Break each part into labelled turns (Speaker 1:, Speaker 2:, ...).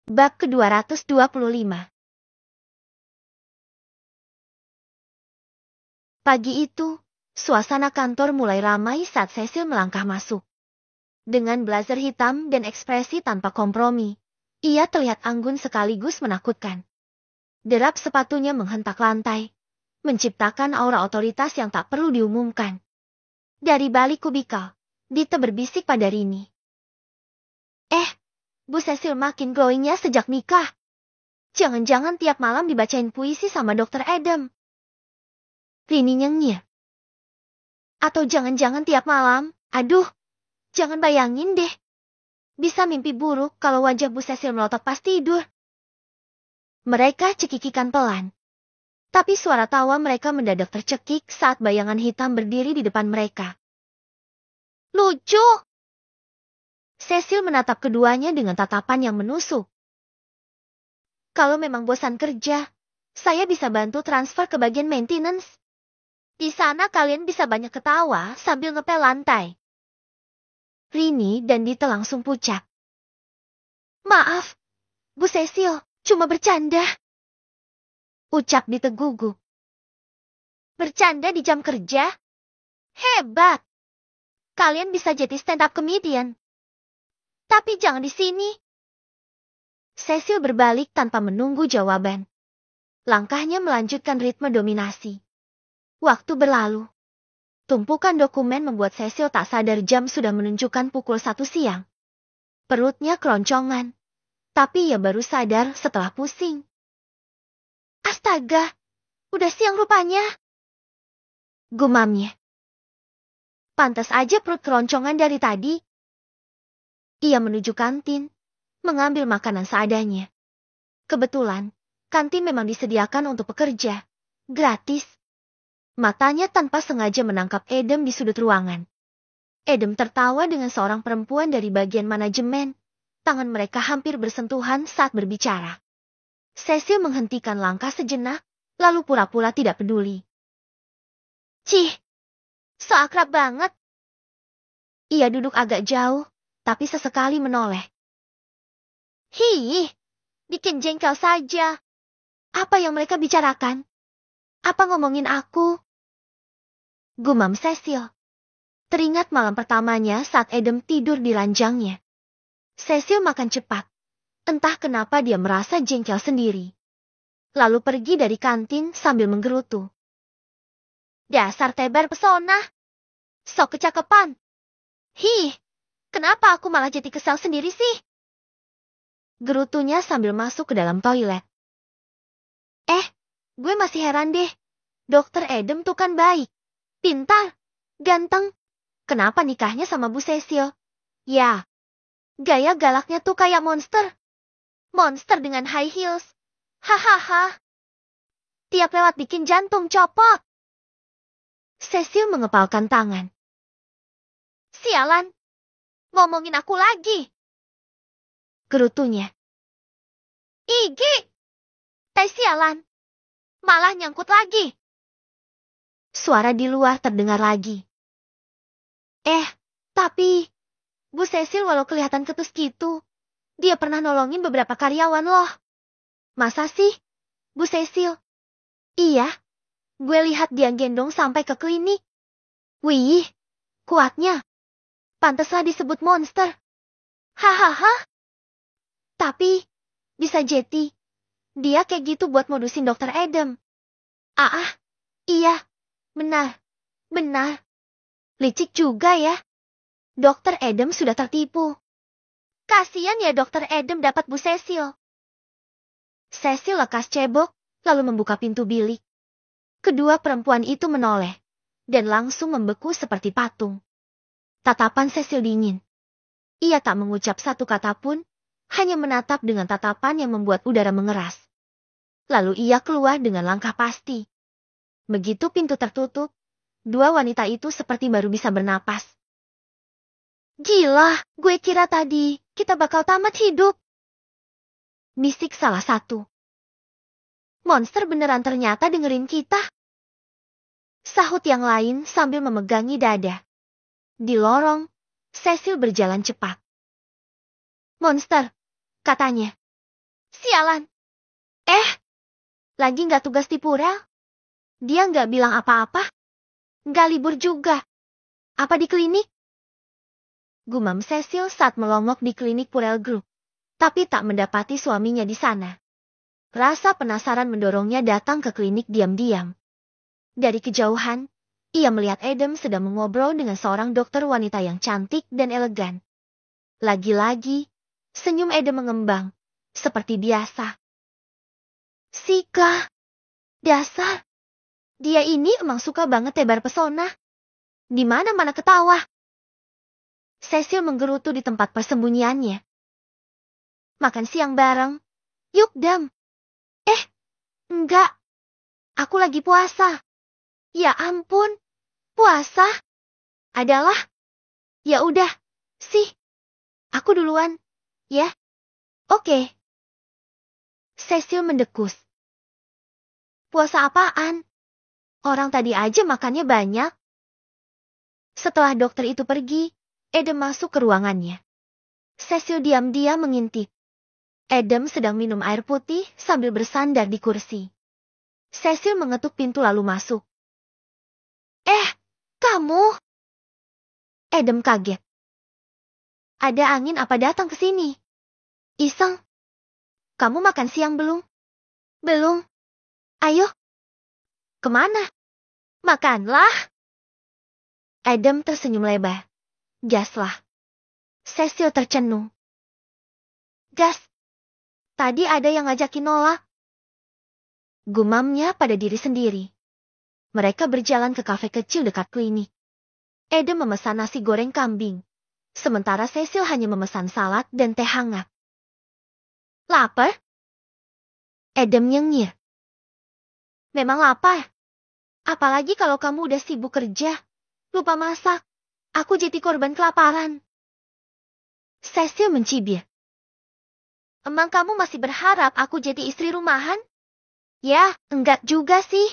Speaker 1: Bab ke-225. Pagi itu, suasana kantor mulai ramai saat Cecil melangkah masuk. Dengan blazer hitam dan ekspresi tanpa kompromi, ia terlihat anggun sekaligus menakutkan. Derap sepatunya menghentak lantai, menciptakan aura otoritas yang tak perlu diumumkan. Dari balik kubikel, Dita berbisik pada Rini. Bu Cecil makin glowingnya sejak nikah. Jangan-jangan tiap malam dibacain puisi sama Dr. Adam. Rini nyengir. Atau jangan-jangan tiap malam, aduh, jangan bayangin deh. Bisa mimpi buruk kalau wajah Bu Cecil melotot pas tidur. Mereka cekikikan pelan. Tapi suara tawa mereka mendadak tercekik saat bayangan hitam berdiri di depan mereka. Lucu! Cecil menatap keduanya dengan tatapan yang menusuk. Kalau memang bosan kerja, saya bisa bantu transfer ke bagian maintenance. Di sana kalian bisa banyak ketawa sambil ngepel lantai. Rini dan Dita langsung pucat. Maaf, Bu Cecil, cuma bercanda. Ucap Dita gugup. Bercanda di jam kerja? Hebat! Kalian bisa jadi stand-up comedian. Tapi jangan di sini. Cecil berbalik tanpa menunggu jawaban. Langkahnya melanjutkan ritme dominasi. Waktu berlalu. Tumpukan dokumen membuat Cecil tak sadar jam sudah menunjukkan pukul 1 siang. Perutnya keroncongan. Tapi ia baru sadar setelah pusing. Astaga, udah siang rupanya. Gumamnya. Pantas aja perut keroncongan dari tadi. Ia menuju kantin, mengambil makanan seadanya. Kebetulan, kantin memang disediakan untuk pekerja, gratis. Matanya tanpa sengaja menangkap Adam di sudut ruangan. Adam tertawa dengan seorang perempuan dari bagian manajemen. Tangan mereka hampir bersentuhan saat berbicara. Cecil menghentikan langkah sejenak, lalu pura-pura tidak peduli. Cih, so akrab banget. Ia duduk agak jauh, tapi sesekali menoleh. Bikin jengkel saja. Apa yang mereka bicarakan? Apa ngomongin aku? Gumam Cecil. Teringat malam pertamanya saat Adam tidur di ranjangnya. Cecil makan cepat. Entah kenapa dia merasa jengkel sendiri. Lalu pergi dari kantin sambil menggerutu. Dasar tebar pesona. Sok kecakepan. Kenapa aku malah jadi kesal sendiri sih? Gerutunya sambil masuk ke dalam toilet. Gue masih heran deh. Dr. Adam tuh kan baik, pintar, ganteng. Kenapa nikahnya sama Bu Cecil? Ya, gaya galaknya tuh kayak monster. Monster dengan high heels. Hahaha. Tiap lewat bikin jantung copot. Cecil mengepalkan tangan. Sialan. Ngomongin aku lagi. Gerutunya. Igi. Tai sialan. Malah nyangkut lagi. Suara di luar terdengar lagi. Tapi Bu Cecil walau kelihatan ketus gitu, dia pernah nolongin beberapa karyawan loh. Masa sih, Bu Cecil? Iya, gue lihat dia gendong sampai ke klinik. Wih, kuatnya. Pantaslah disebut monster. Hahaha. Tapi, bisa jadi, dia kayak gitu buat modusin Dr. Adam. Iya, benar. Licik juga ya. Dr. Adam sudah tertipu. Kasian ya Dr. Adam dapat Bu Cecil. Cecil lekas cebok, lalu membuka pintu bilik. Kedua perempuan itu menoleh, dan langsung membeku seperti patung. Tatapan Cecil dingin. Ia tak mengucap satu kata pun, hanya menatap dengan tatapan yang membuat udara mengeras. Lalu ia keluar dengan langkah pasti. Begitu pintu tertutup, dua wanita itu seperti baru bisa bernapas. Gila, gue kira tadi kita bakal tamat hidup. Bisik salah satu. Monster beneran ternyata dengerin kita. Sahut yang lain sambil memegangi dada. Di lorong, Cecil berjalan cepat. Monster, katanya. Sialan. Lagi nggak tugas di Purel? Dia nggak bilang apa-apa? Nggak libur juga? Apa di klinik? Gumam Cecil saat melongok di klinik Purel Group, tapi tak mendapati suaminya di sana. Rasa penasaran mendorongnya datang ke klinik diam-diam. Dari kejauhan, ia melihat Adam sedang mengobrol dengan seorang dokter wanita yang cantik dan elegan. Lagi-lagi, senyum Adam mengembang, seperti biasa. Sika, dasar. Dia ini emang suka banget tebar pesona. Di mana-mana ketawa. Cecil menggerutu di tempat persembunyiannya. Makan siang bareng. Yuk, Dam. Enggak. Aku lagi puasa. Ya ampun. Puasa? Adalah? Ya udah. Sih. Aku duluan. Ya. Oke. Cecil mendekus. Puasa apaan? Orang tadi aja makannya banyak. Setelah dokter itu pergi, Adam masuk ke ruangannya. Cecil diam-diam mengintip. Adam sedang minum air putih sambil bersandar di kursi. Cecil mengetuk pintu lalu masuk. Kamu? Adam kaget. Ada angin apa datang ke sini? Iseng. Kamu makan siang belum? Belum. Ayo. Kemana? Makanlah. Adam tersenyum lebar. Gaslah. Cecil tercenung. Gas. Tadi ada yang ngajakin nolak. Gumamnya pada diri sendiri. Mereka berjalan ke kafe kecil dekat klinik. Adam memesan nasi goreng kambing. Sementara Cecil hanya memesan salad dan teh hangat. Lapar? Adam nyengir. Memang lapar. Apalagi kalau kamu udah sibuk kerja. Lupa masak. Aku jadi korban kelaparan. Cecil mencibir. Emang kamu masih berharap aku jadi istri rumahan? Ya, enggak juga sih.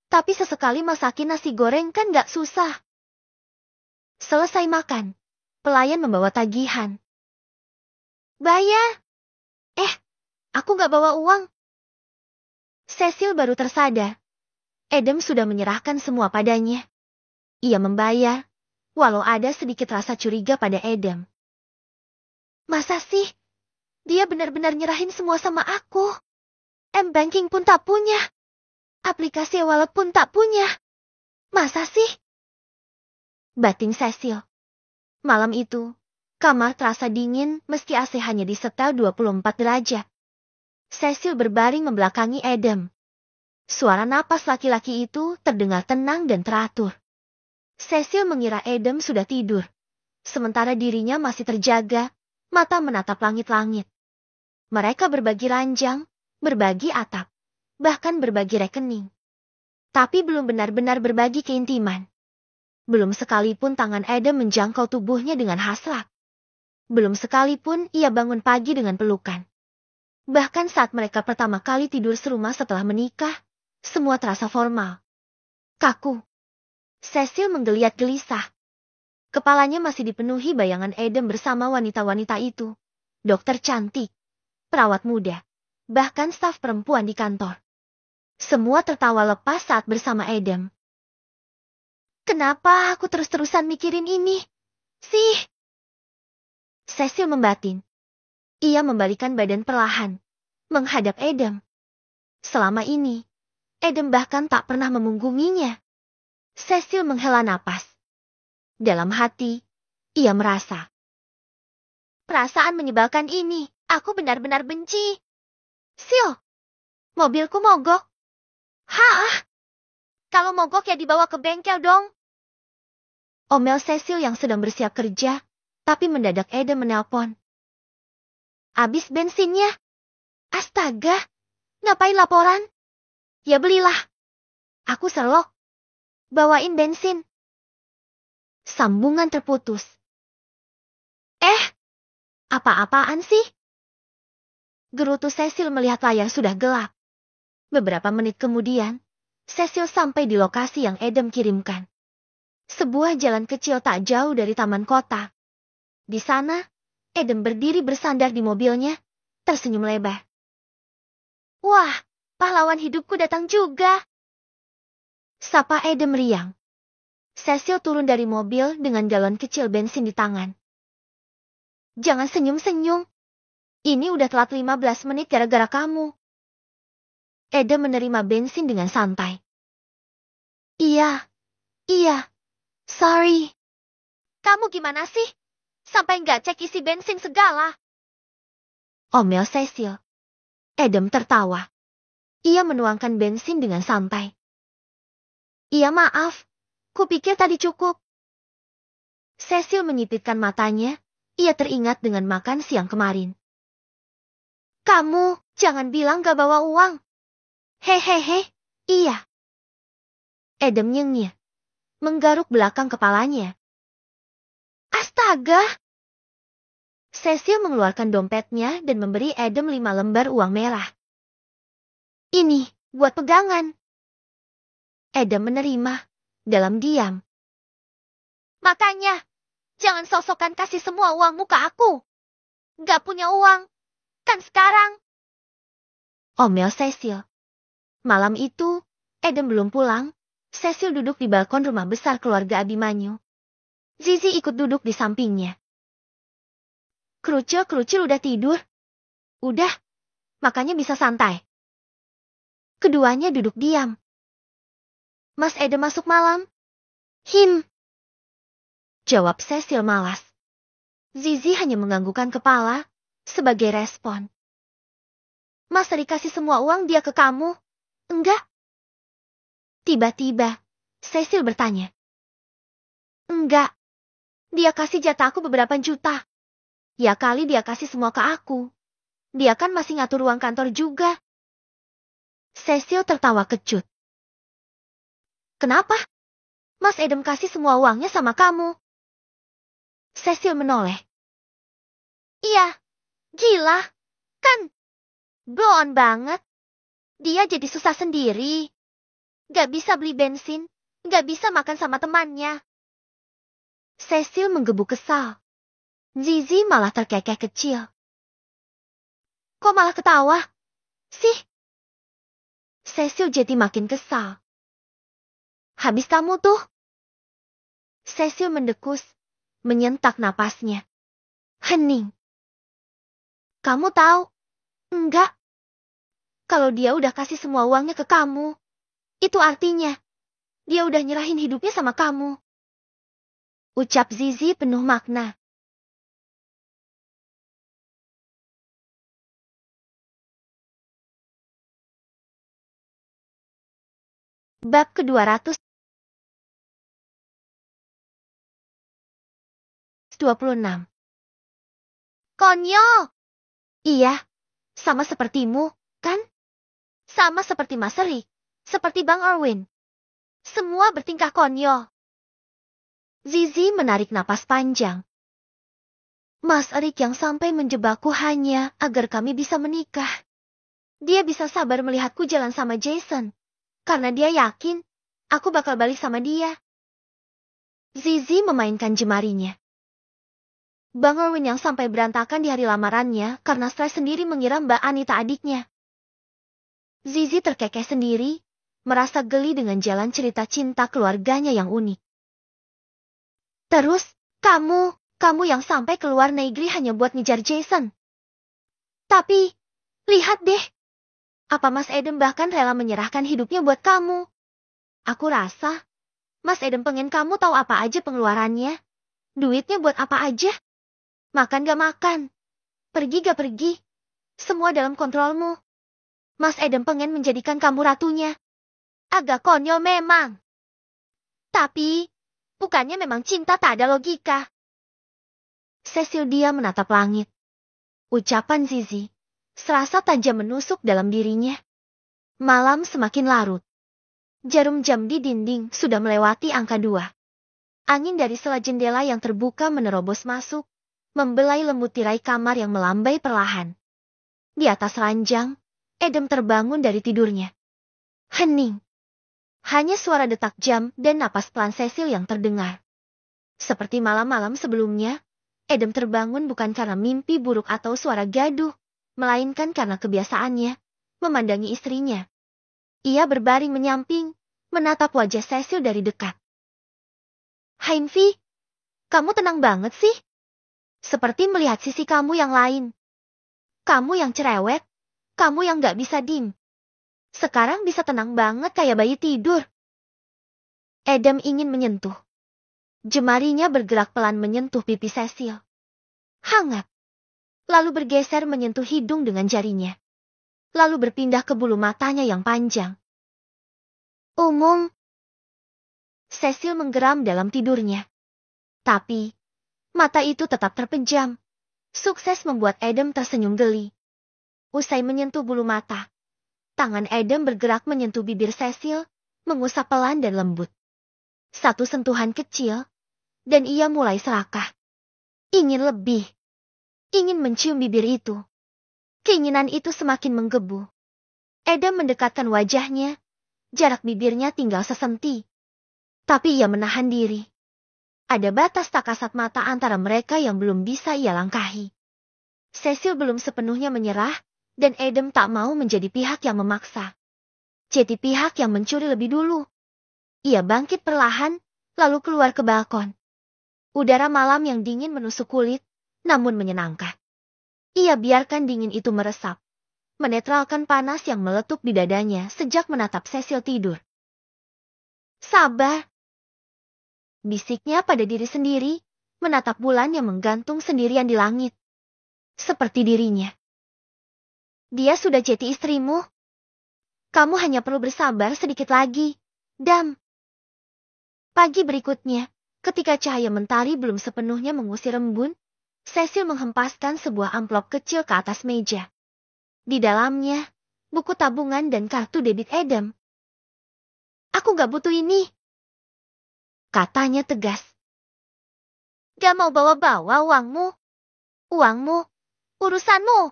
Speaker 1: Tapi sesekali masakin nasi goreng kan gak susah. Selesai makan, pelayan membawa tagihan. Bayar? Aku gak bawa uang. Cecil baru tersadar. Adam sudah menyerahkan semua padanya. Ia membayar, walau ada sedikit rasa curiga pada Adam. Masa sih? Dia benar-benar nyerahin semua sama aku. M-Banking pun tak punya. Aplikasi wallet pun tak punya. Masa sih? Batin Cecil. Malam itu, kamar terasa dingin meski AC hanya disetel 24 derajat. Cecil berbaring membelakangi Adam. Suara napas laki-laki itu terdengar tenang dan teratur. Cecil mengira Adam sudah tidur. Sementara dirinya masih terjaga, mata menatap langit-langit. Mereka berbagi ranjang, berbagi atap, bahkan berbagi rekening. Tapi belum benar-benar berbagi keintiman. Belum sekalipun tangan Adam menjangkau tubuhnya dengan hasrat. Belum sekalipun ia bangun pagi dengan pelukan. Bahkan saat mereka pertama kali tidur serumah setelah menikah, semua terasa formal. Kaku. Cecil menggeliat gelisah. Kepalanya masih dipenuhi bayangan Adam bersama wanita-wanita itu. Dokter cantik, perawat muda, bahkan staf perempuan di kantor. Semua tertawa lepas saat bersama Adam. Kenapa aku terus-terusan mikirin ini? Sih. Cecil membatin. Ia membalikan badan perlahan, menghadap Adam. Selama ini, Adam bahkan tak pernah memunggunginya. Cecil menghela napas. Dalam hati, ia merasa. Perasaan menyebalkan ini, aku benar-benar benci. Sil, mobilku mogok. Hah? Kalau mogok ya dibawa ke bengkel dong. Omel Cecil yang sedang bersiap kerja, tapi mendadak Adam menelpon. Habis bensinnya. Astaga, ngapain laporan? Ya belilah. Aku selok. Bawain bensin. Sambungan terputus. Apa-apaan sih? Gerutu Cecil melihat layar sudah gelap. Beberapa menit kemudian, Cecil sampai di lokasi yang Adam kirimkan. Sebuah jalan kecil tak jauh dari taman kota. Di sana, Adam berdiri bersandar di mobilnya, tersenyum lebar. Wah, pahlawan hidupku datang juga. Sapa Adam riang. Cecil turun dari mobil dengan galon kecil bensin di tangan. Jangan senyum-senyum. Ini udah telat 15 menit gara-gara kamu. Adam menerima bensin dengan santai. Iya, sorry. Kamu gimana sih? Sampai nggak cek isi bensin segala. Omel Cecil. Adam tertawa. Ia menuangkan bensin dengan santai. Iya maaf, kupikir tadi cukup. Cecil menyipitkan matanya, ia teringat dengan makan siang kemarin. Kamu, jangan bilang gak bawa uang. Hehehe, iya. Adam nyengir, menggaruk belakang kepalanya. Astaga! Cecil mengeluarkan dompetnya dan memberi Adam 5 lembar uang merah. Ini, buat pegangan. Adam menerima, dalam diam. Makanya, jangan sok-sokan kasih semua uangmu ke aku. Gak punya uang, kan sekarang. Omel Cecil. Malam itu, Adam belum pulang. Cecil duduk di balkon rumah besar keluarga Abimanyu. Zizi ikut duduk di sampingnya. Kerucil udah tidur. Udah, makanya bisa santai. Keduanya duduk diam. Mas Adam masuk malam? Jawab Cecil malas. Zizi hanya menganggukkan kepala sebagai respon. Mas Eri kasih semua uang dia ke kamu? Enggak. Tiba-tiba, Cecil bertanya. Enggak. Dia kasih jatahku beberapa juta. Ya kali dia kasih semua ke aku. Dia kan masih ngatur uang kantor juga. Cecil tertawa kecut. Kenapa? Mas Adam kasih semua uangnya sama kamu. Cecil menoleh. Iya, gila, kan? Blow on banget. Dia jadi susah sendiri. Gak bisa beli bensin, gak bisa makan sama temannya. Cecil menggebu kesal. Zizi malah terkekeh kecil. Kok malah ketawa? Sih? Cecil jadi makin kesal. Habis kamu tuh. Cecil mendekus, menyentak napasnya. Hening. Kamu tahu? Enggak. Kalau dia udah kasih semua uangnya ke kamu, itu artinya dia udah nyerahin hidupnya sama kamu. Ucap Zizi penuh makna. Bab ke-226. Konyol! Iya, sama sepertimu, kan? Sama seperti Mas Eri, seperti Bang Erwin. Semua bertingkah konyol. Zizi menarik napas panjang. Mas Erik yang sampai menjebakku hanya agar kami bisa menikah. Dia bisa sabar melihatku jalan sama Jason. Karena dia yakin, aku bakal balik sama dia. Zizi memainkan jemarinya. Bang Erwin yang sampai berantakan di hari lamarannya karena stres sendiri mengira Mbak Anita adiknya. Zizi terkekeh sendiri, merasa geli dengan jalan cerita cinta keluarganya yang unik. Terus, kamu yang sampai keluar negeri hanya buat ngejar Jason. Tapi, lihat deh. Apa Mas Adam bahkan rela menyerahkan hidupnya buat kamu? Aku rasa, Mas Adam pengen kamu tahu apa aja pengeluarannya. Duitnya buat apa aja. Makan gak makan. Pergi gak pergi. Semua dalam kontrolmu. Mas Adam pengen menjadikan kamu ratunya. Agak konyol memang. Tapi, bukannya memang cinta tak ada logika. Cecil dia menatap langit. Ucapan Zizi serasa tajam menusuk dalam dirinya. Malam semakin larut. Jarum jam di dinding sudah melewati angka 2. Angin dari sela jendela yang terbuka menerobos masuk, membelai lembut tirai kamar yang melambai perlahan. Di atas ranjang, Adam terbangun dari tidurnya. Hening. Hanya suara detak jam dan napas pelan Cecil yang terdengar. Seperti malam-malam sebelumnya, Adam terbangun bukan karena mimpi buruk atau suara gaduh, melainkan karena kebiasaannya memandangi istrinya. Ia berbaring menyamping, menatap wajah Cecil dari dekat. Heinvi, kamu tenang banget sih. Seperti melihat sisi kamu yang lain. Kamu yang cerewet, kamu yang gak bisa diem. Sekarang bisa tenang banget kayak bayi tidur. Adam ingin menyentuh. Jemarinya bergerak pelan menyentuh pipi Cecil. Hangat. Lalu bergeser menyentuh hidung dengan jarinya. Lalu berpindah ke bulu matanya yang panjang. Cecil menggeram dalam tidurnya. Tapi, mata itu tetap terpejam. Sukses membuat Adam tersenyum geli. Usai menyentuh bulu mata, tangan Adam bergerak menyentuh bibir Cecil, mengusap pelan dan lembut. Satu sentuhan kecil, dan ia mulai serakah. Ingin lebih. Ingin mencium bibir itu. Keinginan itu semakin menggebu. Adam mendekatkan wajahnya, jarak bibirnya tinggal sesenti. Tapi ia menahan diri. Ada batas tak kasat mata antara mereka yang belum bisa ia langkahi. Cecil belum sepenuhnya menyerah, dan Adam tak mau menjadi pihak yang memaksa. Jadi pihak yang mencuri lebih dulu. Ia bangkit perlahan, lalu keluar ke balkon. Udara malam yang dingin menusuk kulit, namun menyenangkan. Ia biarkan dingin itu meresap, menetralkan panas yang meletup di dadanya sejak menatap Cecil tidur. Sabar. Bisiknya pada diri sendiri, menatap bulan yang menggantung sendirian di langit. Seperti dirinya. Dia sudah jadi istrimu. Kamu hanya perlu bersabar sedikit lagi, Dam. Pagi berikutnya, ketika cahaya mentari belum sepenuhnya mengusir embun, Cecil menghempaskan sebuah amplop kecil ke atas meja. Di dalamnya, buku tabungan dan kartu debit Adam. Aku gak butuh ini. Katanya tegas. Gak mau bawa-bawa uangmu. Uangmu, urusanmu.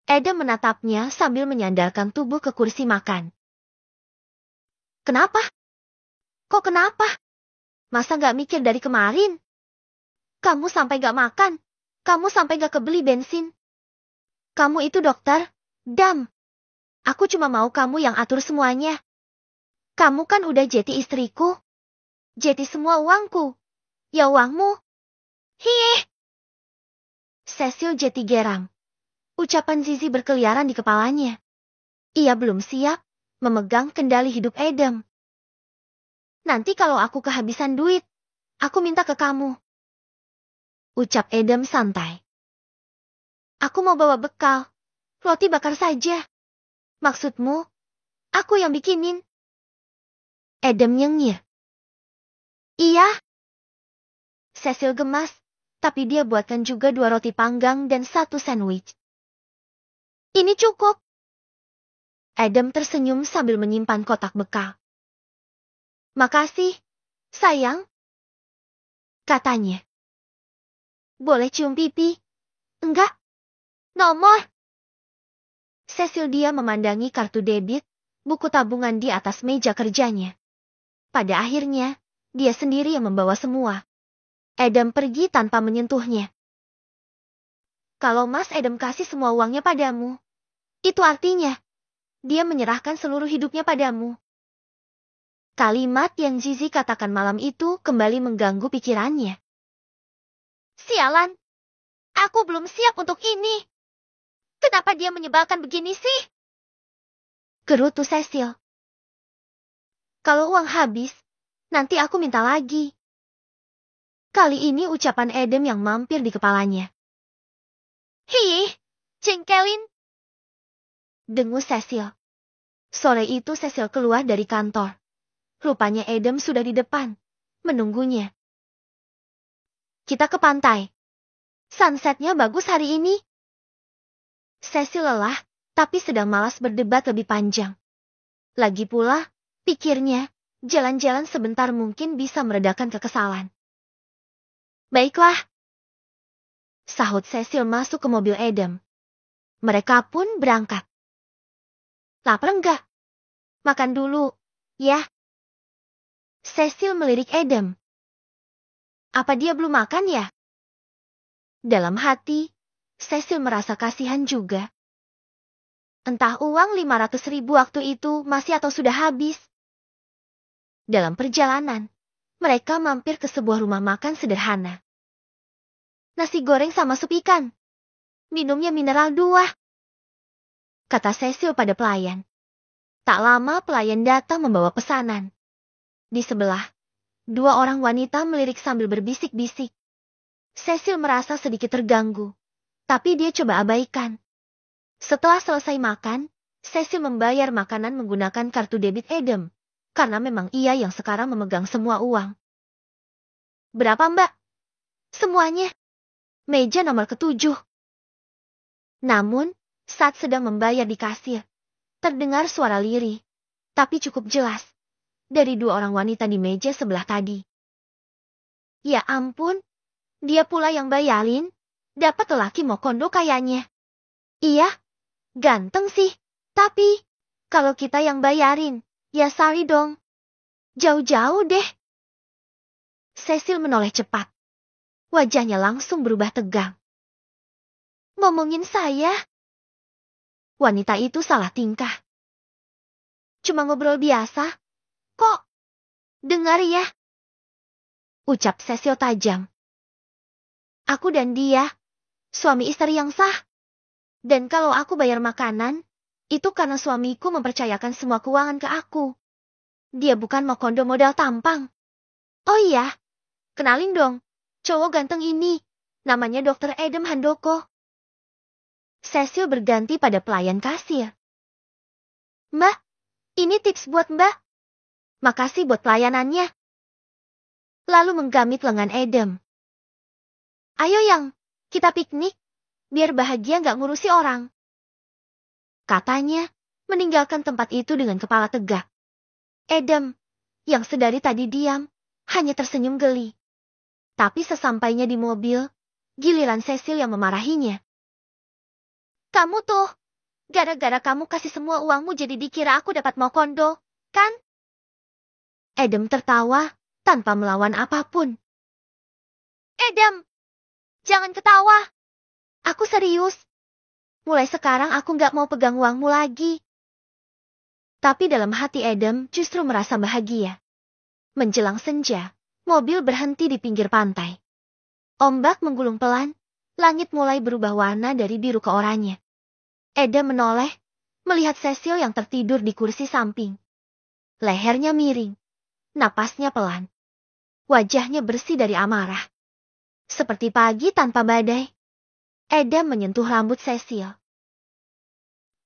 Speaker 1: Adam menatapnya sambil menyandarkan tubuh ke kursi makan. Kenapa? Kok kenapa? Masa gak mikir dari kemarin? Kamu sampai gak makan. Kamu sampai gak kebeli bensin. Kamu itu dokter, Dam. Aku cuma mau kamu yang atur semuanya. Kamu kan udah jadi istriku. Jadi semua uangku. Ya uangmu. Hieh. Cecil jadi geram. Ucapan Zizi berkeliaran di kepalanya. Ia belum siap memegang kendali hidup Adam. Nanti kalau aku kehabisan duit, aku minta ke kamu. Ucap Adam santai. Aku mau bawa bekal. Roti bakar saja. Maksudmu, aku yang bikinin? Adam nyengir. Iya. Cecil gemas, tapi dia buatkan juga 2 roti panggang dan 1 sandwich. Ini cukup. Adam tersenyum sambil menyimpan kotak bekal. Makasih, sayang. Katanya. Boleh cium pipi? Enggak. Nomor. Cecil dia memandangi kartu debit, buku tabungan di atas meja kerjanya. Pada akhirnya, dia sendiri yang membawa semua. Adam pergi tanpa menyentuhnya. Kalau Mas Adam kasih semua uangnya padamu, itu artinya, dia menyerahkan seluruh hidupnya padamu. Kalimat yang Zizi katakan malam itu kembali mengganggu pikirannya. Sialan, aku belum siap untuk ini. Kenapa dia menyebalkan begini sih? Gerutu Cecil. Kalau uang habis, nanti aku minta lagi. Kali ini ucapan Adam yang mampir di kepalanya. Hih, jengkelin. Dengus Cecil. Sore itu Cecil keluar dari kantor. Rupanya Adam sudah di depan, menunggunya. Kita ke pantai. Sunsetnya bagus hari ini. Cecil lelah, tapi sedang malas berdebat lebih panjang. Lagi pula, pikirnya, jalan-jalan sebentar mungkin bisa meredakan kekesalan. Baiklah. Sahut Cecil masuk ke mobil Adam. Mereka pun berangkat. Lapar enggak? Makan dulu, ya. Cecil melirik Adam. Apa dia belum makan ya? Dalam hati, Cecil merasa kasihan juga. Entah uang 500.000 waktu itu masih atau sudah habis. Dalam perjalanan, mereka mampir ke sebuah rumah makan sederhana. Nasi goreng sama sup ikan. Minumnya mineral 2. Kata Cecil pada pelayan. Tak lama pelayan datang membawa pesanan. Di sebelah, 2 orang wanita melirik sambil berbisik-bisik. Cecil merasa sedikit terganggu, tapi dia coba abaikan. Setelah selesai makan, Cecil membayar makanan menggunakan kartu debit Adam, karena memang ia yang sekarang memegang semua uang. Berapa, Mbak? Semuanya. Meja nomor ke-7. Namun, saat sedang membayar di kasir, terdengar suara lirih, tapi cukup jelas, dari 2 orang wanita di meja sebelah tadi. Ya ampun, dia pula yang bayarin, dapat lelaki mau kondo kayaknya. Iya, ganteng sih, tapi kalau kita yang bayarin, ya sorry dong. Jauh-jauh deh. Cecil menoleh cepat. Wajahnya langsung berubah tegang. Ngomongin saya? Wanita itu salah tingkah. Cuma ngobrol biasa. Kok? Dengar ya. Ucap Cecil tajam. Aku dan dia, suami istri yang sah. Dan kalau aku bayar makanan, itu karena suamiku mempercayakan semua keuangan ke aku. Dia bukan mau kondo modal tampang. Oh iya, kenalin dong, cowok ganteng ini. Namanya Dr. Adam Handoko. Cecil berganti pada pelayan kasir. Mbak, ini tips buat Mbak. Makasih buat pelayanannya. Lalu menggamit lengan Adam. Ayo yang, kita piknik. Biar bahagia nggak ngurusi orang. Katanya, meninggalkan tempat itu dengan kepala tegak. Adam, yang sedari tadi diam, hanya tersenyum geli. Tapi sesampainya di mobil, giliran Cecil yang memarahinya. Kamu tuh, gara-gara kamu kasih semua uangmu jadi dikira aku dapat mau kondo, kan? Adam tertawa, tanpa melawan apapun. Adam, jangan ketawa. Aku serius. Mulai sekarang aku nggak mau pegang uangmu lagi. Tapi dalam hati Adam justru merasa bahagia. Menjelang senja, mobil berhenti di pinggir pantai. Ombak menggulung pelan, langit mulai berubah warna dari biru ke oranye. Adam menoleh, melihat Cecil yang tertidur di kursi samping. Lehernya miring, napasnya pelan. Wajahnya bersih dari amarah. Seperti pagi tanpa badai. Adam menyentuh rambut Cecil.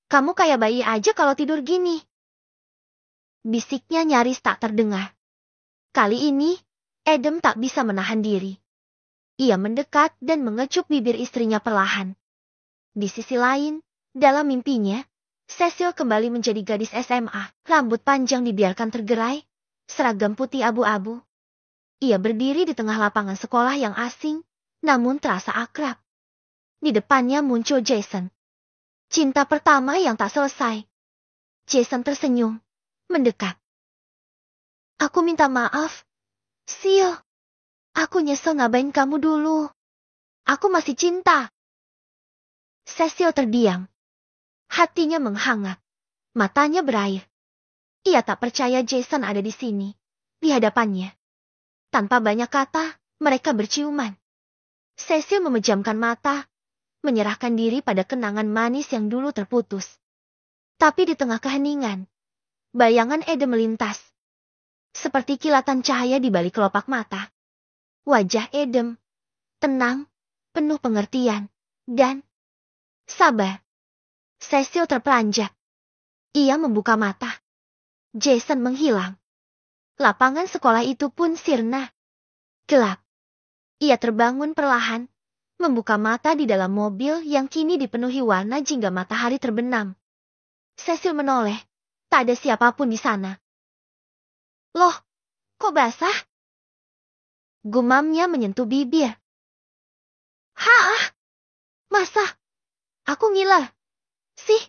Speaker 1: Kamu kayak bayi aja kalau tidur gini. Bisiknya nyaris tak terdengar. Kali ini, Adam tak bisa menahan diri. Ia mendekat dan mengecup bibir istrinya perlahan. Di sisi lain, dalam mimpinya, Cecil kembali menjadi gadis SMA. Rambut panjang dibiarkan tergerai, seragam putih abu-abu. Ia berdiri di tengah lapangan sekolah yang asing, namun terasa akrab. Di depannya muncul Jason. Cinta pertama yang tak selesai. Jason tersenyum, mendekat. Aku minta maaf, Sil. Aku nyesel ngabain kamu dulu. Aku masih cinta. Cecil terdiam. Hatinya menghangat. Matanya berair. Ia tak percaya Jason ada di sini, di hadapannya. Tanpa banyak kata, mereka berciuman. Cecil memejamkan mata, menyerahkan diri pada kenangan manis yang dulu terputus. Tapi di tengah keheningan, bayangan Adam melintas. Seperti kilatan cahaya di balik kelopak mata. Wajah Adam, tenang, penuh pengertian, dan sabar. Cecil terperanjat. Ia membuka mata. Jason menghilang. Lapangan sekolah itu pun sirna. Gelap. Ia terbangun perlahan, membuka mata di dalam mobil yang kini dipenuhi warna jingga matahari terbenam. Cecil menoleh. Tak ada siapapun di sana. Loh, kok basah? Gumamnya menyentuh bibir. Hah? Masa? Aku ngiler. Sih,